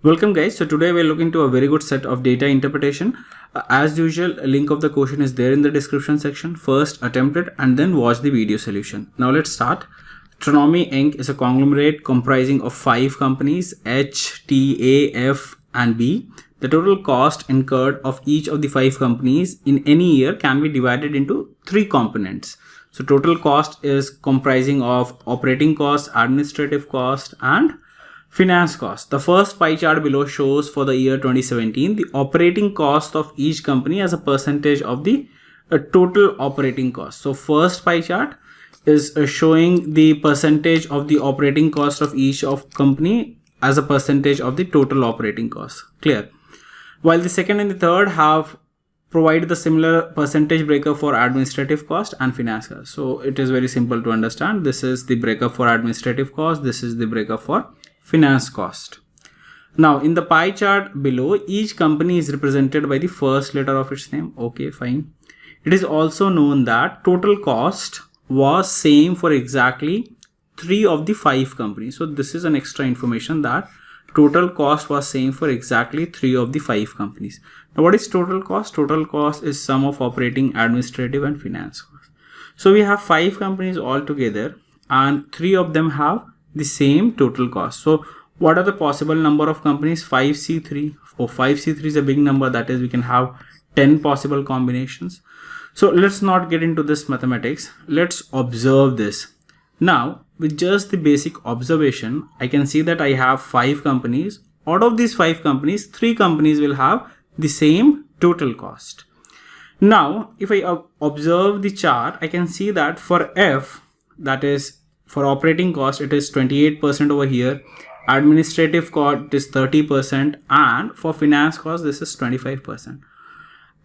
Welcome guys. So today we're looking to a very good set of data interpretation. As usual, a link of the question is there in the description section. First attempt it and then watch the video solution. Now let's start. Tronomy Inc. is a conglomerate comprising of 5 companies H, T, A, F and B. The total cost incurred of each of the 5 companies in any year can be divided into 3 components. So total cost is comprising of operating cost, administrative cost and finance cost. The first pie chart below shows for the year 2017 the operating cost of each company as a percentage of the total operating cost. So first pie chart is showing the percentage of the operating cost of each of company as a percentage of the total operating cost. Clear? While the second and the third have provided the similar percentage breakup for administrative cost and finance cost. So it is very simple to understand. This is the breakup for administrative cost. This is the breakup for finance cost. Now in the pie chart below, each company is represented by the first letter of its name. Okay, fine. It is also known that total cost was same for exactly 3 of the 5 companies. So this is an extra information that total cost was same for exactly 3 of the 5 companies. Now what is total cost? Total cost is sum of operating, administrative and finance cost. So we have 5 companies all together and 3 of them have the same total cost. So what are the possible number of companies? 5C3. Oh, 5C3 is a big number. That is, we can have 10 possible combinations. So let's not get into this mathematics. Let's observe this. Now with just the basic observation, I can see that I have 5 companies. Out of these 5 companies, 3 companies will have the same total cost. Now if I observe the chart, I can see that for F, that is for operating cost, it is 28% over here. Administrative cost is 30% and for finance cost, this is 25%.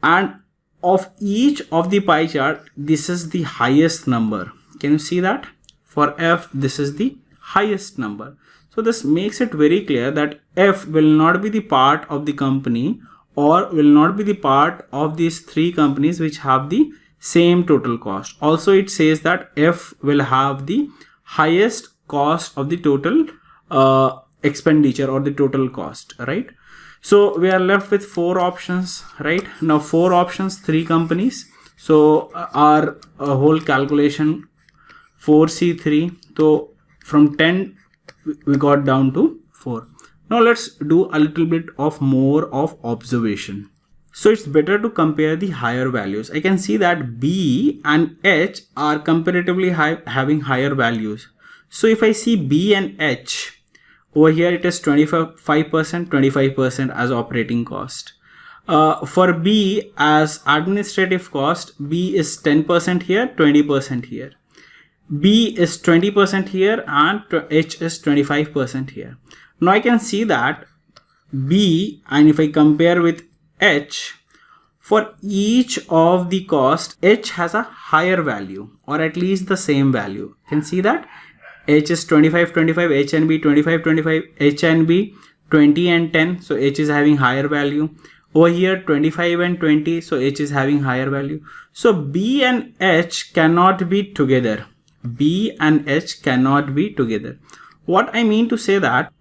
And of each of the pie chart, this is the highest number. Can you see that? For F, this is the highest number. So this makes it very clear that F will not be the part of the company or will not be the part of these 3 companies which have the same total cost. Also, it says that F will have the highest cost of the total expenditure or the total cost, right? So we are left with 4 options, right? Now 4 options, 3 companies. So our whole calculation 4C3. So from 10 we got down to 4. Now let's do a little bit of more of observation. So it's better to compare the higher values. I can see that B and H are comparatively having higher values. So if I see B and H, over here it is 25% as operating cost. For B as administrative cost, B is 10% here, 20% here. B is 20% here and H is 25% here. Now I can see that B, and if I compare with H, for each of the cost, H has a higher value or at least the same value. You can see that H is 25, 25, H and B 25, 25, H and B 20 and 10. So H is having higher value. Over here 25 and 20. So H is having higher value. So B and H cannot be together. B and H cannot be together. What I mean to say that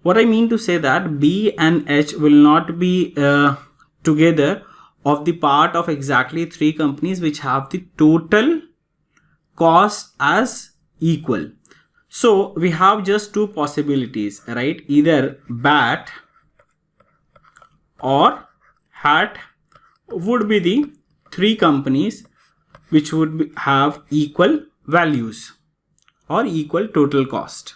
B and H will not be together of the part of exactly 3 companies which have the total cost as equal. So we have just 2 possibilities, right? Either BAT or HAT would be the 3 companies which would have equal values or equal total cost,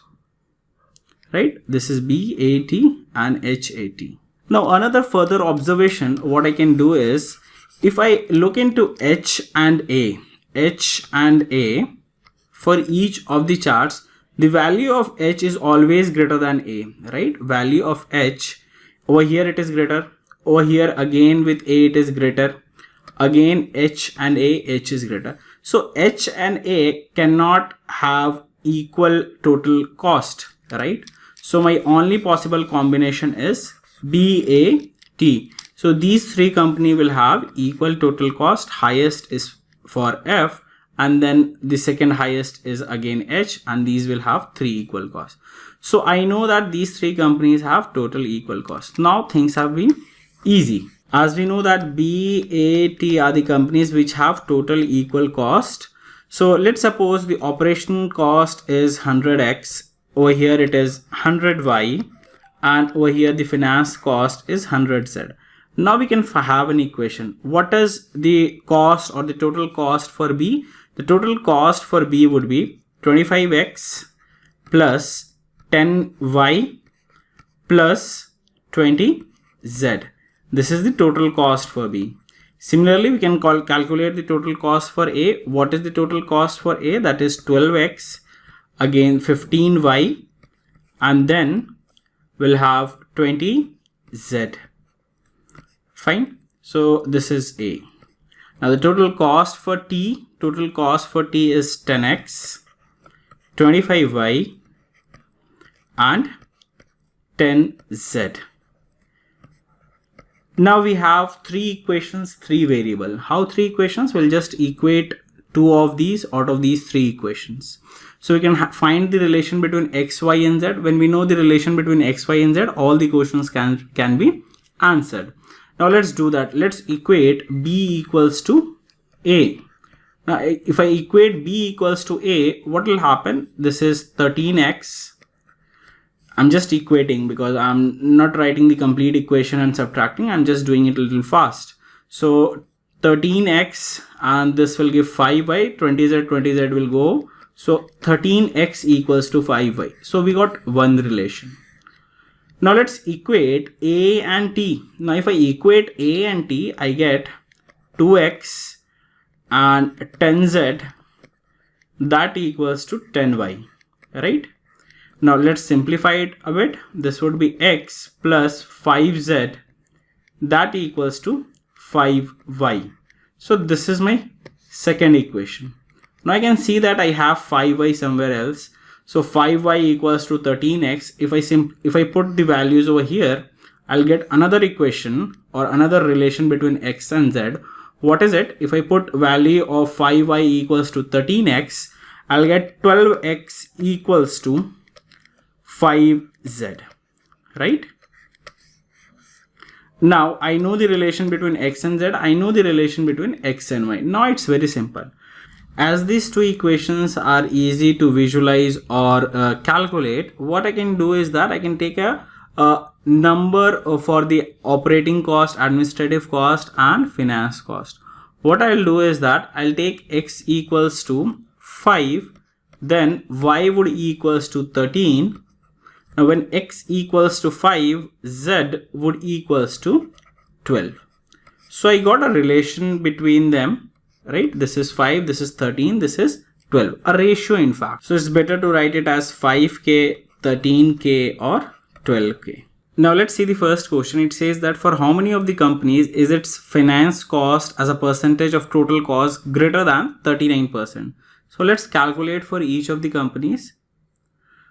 right? This is BAT and HAT. Now another further observation, what I can do is, if I look into H and A for each of the charts, the value of H is always greater than A, right? Value of H, over here it is greater, over here again with A it is greater, again H and A, H is greater. So H and A cannot have equal total cost, right? So my only possible combination is BAT. So these 3 companies will have equal total cost. Highest is for F and then the second highest is again H, and these will have 3 equal costs. So I know that these three companies have total equal cost. Now things have been easy. As we know that B, A, T are the companies which have total equal cost. So let's suppose the operation cost is 100x. Over here it is 100y. And over here the finance cost is 100z. Now we can have an equation. What is the cost or the total cost for B? The total cost for B would be 25x plus 10y plus 20z. This is the total cost for B. Similarly, we can calculate the total cost for A. What is the total cost for A? That is 12x, again 15y, and then we'll have 20z. Fine. So this is A. Now the total cost for T is 10x, 25y, and 10z. Now we have three equations, three variable. How three equations? We'll just equate two of these out of these three equations. So we can find the relation between x, y, and z. When we know the relation between x, y, and z, all the questions can be answered. Now let's do that. Let's equate b equals to a. Now if I equate b equals to a, what will happen? This is 13x. I'm just equating because I'm not writing the complete equation and subtracting. I'm just doing it a little fast. So 13x and this will give 5y, 20z will go. So 13x equals to 5y. So we got one relation. Now let's equate a and t. Now if I equate a and t, I get 2x and 10z, that equals to 10y, right? Now let's simplify it a bit. This would be x plus 5z, that equals to 5y. So this is my second equation. Now I can see that I have 5y somewhere else. So 5y equals to 13x. If I put the values over here, I'll get another equation or another relation between x and z. What is it? If I put value of 5y equals to 13x, I'll get 12x equals to 5z, right? Now I know the relation between x and z. I know the relation between x and y. Now it's very simple. As these two equations are easy to visualize or calculate, what I can do is that I can take a number for the operating cost, administrative cost, and finance cost. What I'll do is that I'll take x equals to 5, then y would equals to 13. Now when x equals to 5, z would equals to 12. So I got a relation between them, right? This is 5, this is 13, this is 12, a ratio in fact. So it's better to write it as 5k, 13k, or 12k. Now let's see the first question. It says that for how many of the companies is its finance cost as a percentage of total cost greater than 39%? So let's calculate for each of the companies.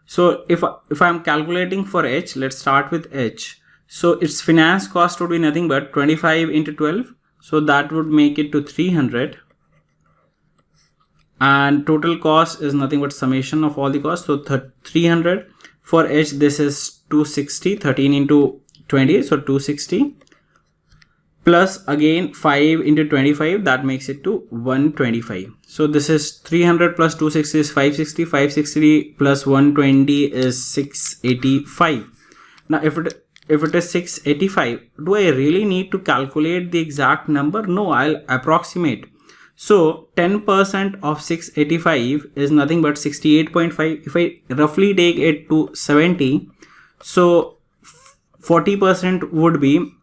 So if I'm calculating for H, let's start with H. So its finance cost would be nothing but 25 into 12. So that would make it to 300. And total cost is nothing but summation of all the costs. So 300. For H, this is 260, 13 into 20. So 260. Plus again 5 into 25, that makes it to 125. So this is 300 plus 260 is 560. 560 plus 120 is 685. Now if it is 685, do I really need to calculate the exact number? No, I'll approximate. So 10% of 685 is nothing but 68.5. If I roughly take it to 70, so 40% would be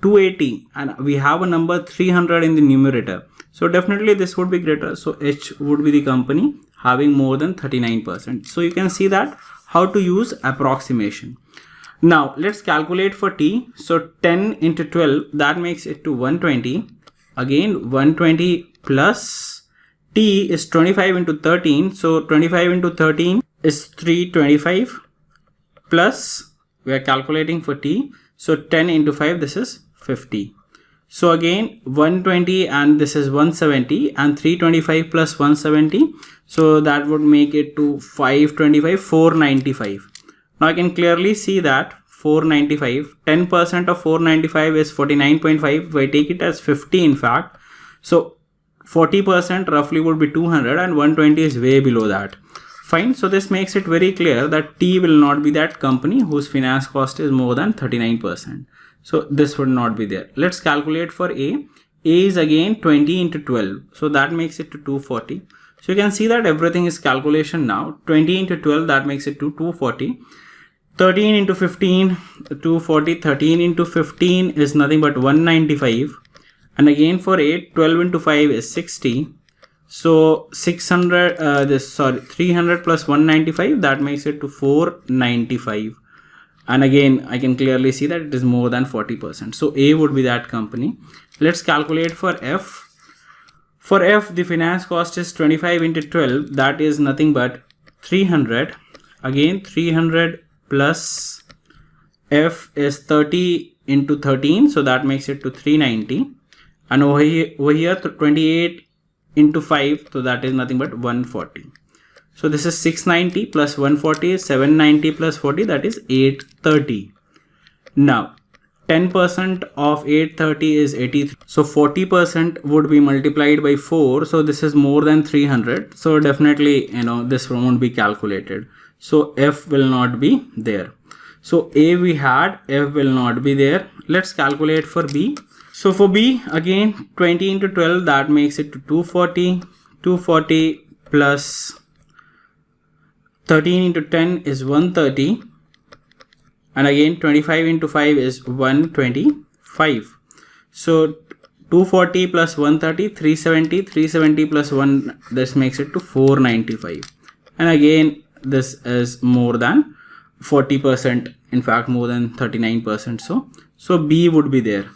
280, and we have a number 300 in the numerator. So definitely this would be greater. So H would be the company having more than 39%. So you can see that how to use approximation. Now let's calculate for T. So 10 into 12, that makes it to 120. Again 120 plus T is 25 into 13. So 25 into 13 is 325 plus we are calculating for T. So 10 into 5, this is 50. So again 120 and this is 170 and 325 plus 170. So that would make it to 525, 495. Now I can clearly see that 495, 10% of 495 is 49.5. If I take it as 50 in fact, so 40% roughly would be 200 and 120 is way below that. Fine. So this makes it very clear that T will not be that company whose finance cost is more than 39%. So this would not be there. Let's calculate for A. A is again 20 into 12. So that makes it to 240. So you can see that everything is calculation now. 20 into 12, that makes it to 240. 13 into 15, 240. 13 into 15 is nothing but 195. And again for 8, 12 into 5 is 60. So 300 plus 195, that makes it to 495. And again, I can clearly see that it is more than 40%. So A would be that company. Let's calculate for F. For F, the finance cost is 25 into 12. That is nothing but 300. Again, 300 plus F is 30 into 13. So that makes it to 390. And over here 28 into 5. So that is nothing but 140. So this is 690 plus 140 is 790 plus 40, that is 830. Now 10% of 830 is 83. So 40% would be multiplied by 4. So this is more than 300. So definitely, this won't be calculated. So F will not be there. So A we had, F will not be there. Let's calculate for B. So for B, again 20 into 12, that makes it to 240. 240 plus 13 into 10 is 130. And again 25 into 5 is 125. So 240 plus 130, 370. 370 plus 1, this makes it to 495. And again, this is more than 40%. In fact, more than 39%. So B would be there.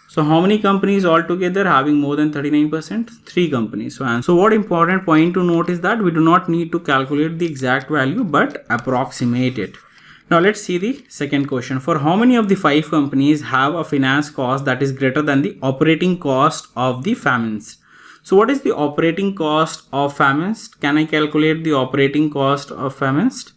So how many companies altogether having more than 39%? 3 companies. So what important point to note is that we do not need to calculate the exact value, but approximate it. Now let's see the second question. For how many of the 5 companies have a finance cost that is greater than the operating cost of the Famist? So what is the operating cost of Famist? Can I calculate the operating cost of Famist?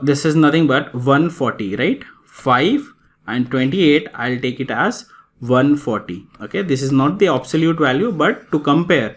This is nothing but 140, right? 5 and 28, I'll take it as 140. Okay, this is not the absolute value, but to compare,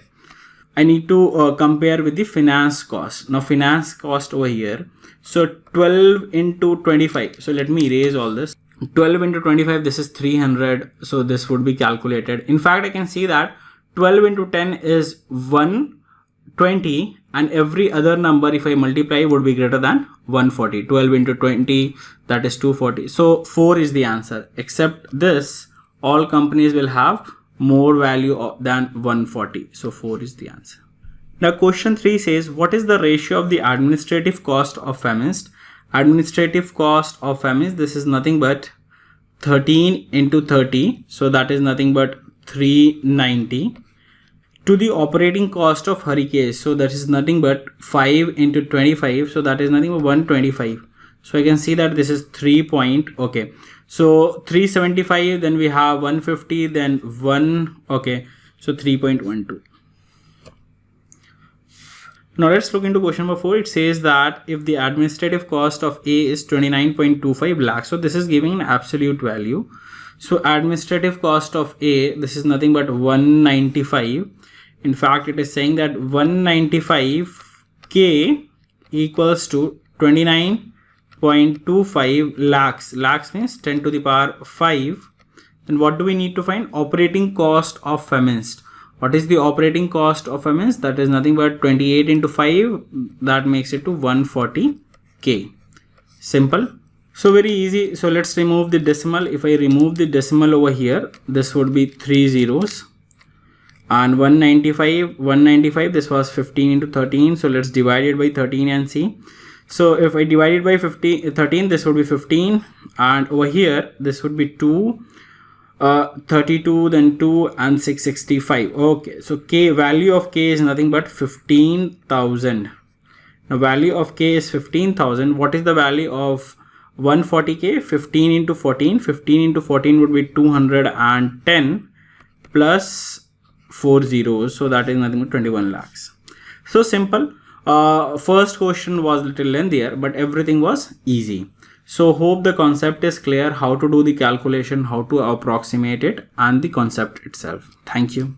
I need to compare with the finance cost. Now finance cost over here. So 12 into 25. So let me erase all this. 12 into 25, this is 300. So this would be calculated. In fact, I can see that 12 into 10 is 120, and every other number, if I multiply, would be greater than 140. 12 into 20, that is 240. So 4 is the answer. Except this, all companies will have more value than 140. So 4 is the answer. Now question 3 says, what is the ratio of the administrative cost of Famist? Administrative cost of Famist, this is nothing but 13 into 30. So that is nothing but 390. To the operating cost of Hurricane, so that is nothing but 5 into 25. So that is nothing but 125. So I can see that this is 3 point. Okay. So 375, then we have 150, then 1. Okay. So 3.12. Now let's look into question number 4. It says that if the administrative cost of A is 29.25 lakhs. So this is giving an absolute value. So administrative cost of A, this is nothing but 195. In fact, it is saying that 195k equals to 29.25 lakhs. Lakhs means 10 to the power 5. Then what do we need to find? Operating cost of Famist. What is the operating cost of Famist? That is nothing but 28 into 5. That makes it to 140k. Simple. So very easy. So let's remove the decimal. If I remove the decimal over here, this would be 3 zeros. And 195, this was 15 into 13. So let's divide it by 13 and see. So if I divide it by 13, this would be 15. And over here, this would be 2, 32, then 2 and 665. Okay. So value of K is nothing but 15,000. Now value of K is 15,000. What is the value of 140k? 15 into 14. 15 into 14 would be 210. plus 4 zeros, so that is nothing but 21 lakhs. So simple. First question was little lengthier, but everything was easy. So hope the concept is clear, how to do the calculation, how to approximate it, and the concept itself. Thank you.